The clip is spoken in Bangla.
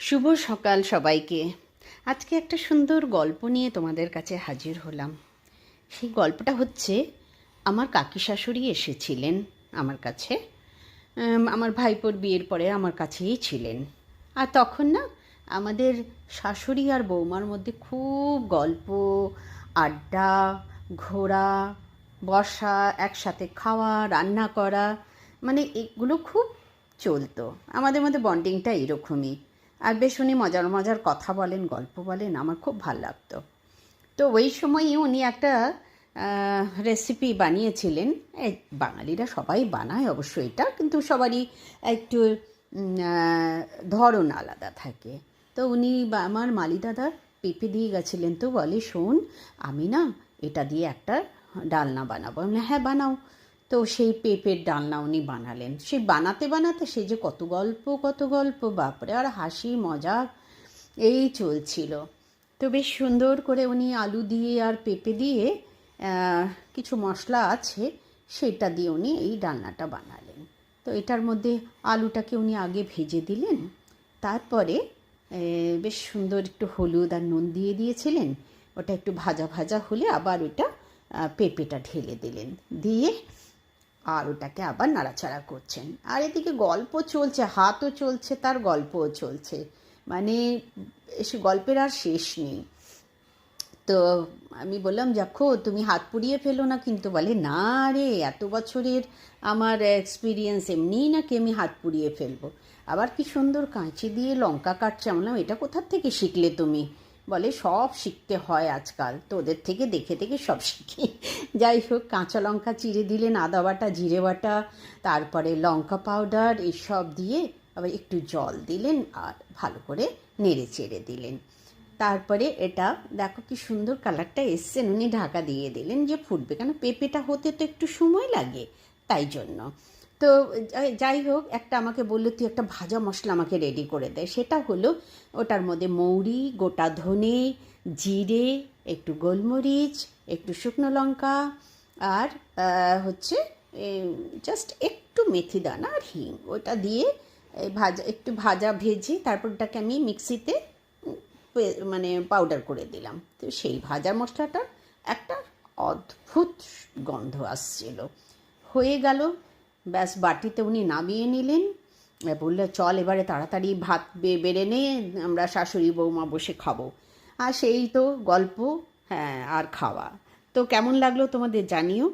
শুভ সকাল সবাইকে। আজকে একটা সুন্দর গল্প নিয়ে তোমাদের কাছে হাজির হলাম। সেই গল্পটা হচ্ছে, আমার কাকি শাশুড়ি এসেছিলেন আমার কাছে। আমার ভাইপোর বিয়ের পরে আমার কাছেই ছিলেন। আর তখন না আমাদের শাশুড়ি আর বৌমার মধ্যে খুব গল্প, আড্ডা, ঘোরা, বসা, একসাথে খাওয়া, রান্না করা, মানে এগুলো খুব চলতো। আমাদের মধ্যে বন্ডিংটা এরকমই। আর বেশ উনি মজার মজার কথা বলেন, গল্প বলেন, আমার খুব ভালো লাগতো। তো ওই সময়ই উনি একটা রেসিপি বানিয়েছিলেন। বাঙালিরা সবাই বানায় অবশ্য এটা, কিন্তু সবারই একটু ধরন আলাদা থাকে। তো উনি আমার মালি দাদা পেঁপে দিয়ে গেছিলেন, তো বলে, শোন, আমি না এটা দিয়ে একটা ডালনা বানাবো। আমি হ্যাঁ বানাও। তো সেই পেঁপের ডালনা উনি বানালেন। সেই বানাতে বানাতে সে যে কত গল্প বাপরে, আর হাসি মজা এই চলছিল। তো বেশ সুন্দর করে উনি আলু দিয়ে আর পেঁপে দিয়ে কিছু মশলা আছে সেটা দিয়ে উনি এই ডালনাটা বানালেন। তো এটার মধ্যে আলুটাকে উনি আগে ভেজে দিলেন, তারপরে বেশ সুন্দর একটু হলুদ আর নুন দিয়ে দিয়েছিলেন। ওটা একটু ভাজা ভাজা হলে আবার ওটা পেঁপেটা ঢেলে দিলেন, দিয়ে আর ওটাকে আবার নাড়াচাড়া করছেন। আর এদিকে গল্প চলছে, হাতও চলছে, তার গল্পও চলছে, মানে গল্পের আর শেষ নেই। তো আমি বললাম, দেখো তুমি হাত পুড়িয়ে ফেলো না কিন্তু। বলে, না রে, এত বছরের আমার এক্সপিরিয়েন্স, এমনিই নাকি আমি হাত পুড়িয়ে ফেলবো। আবার কি সুন্দর কাঁচি দিয়ে লঙ্কা কাটছে। আমি বললাম, এটা কোথার থেকে শিখলে তুমি? বলে, সব শিখতে হয় আজকাল, তো ওদের থেকে দেখে দেখে সব শিখি। যাই হোক, কাঁচা লঙ্কা চিড়ে দিলেন, আদা বাটা, জিরে বাটা, তারপরে লঙ্কা পাউডার, এসব দিয়ে আবার একটু জল দিলেন আর ভালো করে নেড়ে চেড়ে দিলেন। তারপরে এটা দেখো কি সুন্দর কালারটা এসছে, উনি ঢাকা দিয়ে দিলেন যে ফুটবে, কেন পেঁপেটা হতে তো একটু সময় লাগে, তাই জন্য। তো যাই হোক, একটা আমাকে বললো, তুই একটা ভাজা মশলা আমাকে রেডি করে দেয়। সেটা হলো, ওটার মধ্যে মৌরি, গোটা ধনে, জিরে, একটু গোলমরিচ, একটু শুকনো লঙ্কা, আর হচ্ছে জাস্ট একটু মেথি দানা আর হিং, ওটা দিয়ে একটু ভাজা ভেজে তারপর ওটাকে আমি মিক্সিতে মানে পাউডার করে দিলাম। তো সেই ভাজা মশলাটার একটা অদ্ভুত গন্ধ আসছিল। হয়ে গেল, ব্যাস বাটিতে উনি নামিয়ে নিলেন। বললে, চল এবারে তাড়াতাড়ি ভাত বেড়ে নে, আমরা শাশুড়ি বৌমা বসে খাবো। আর সেই তো গল্প, হ্যাঁ, আর খাওয়া। তো কেমন লাগলো তোমাদের জানিও।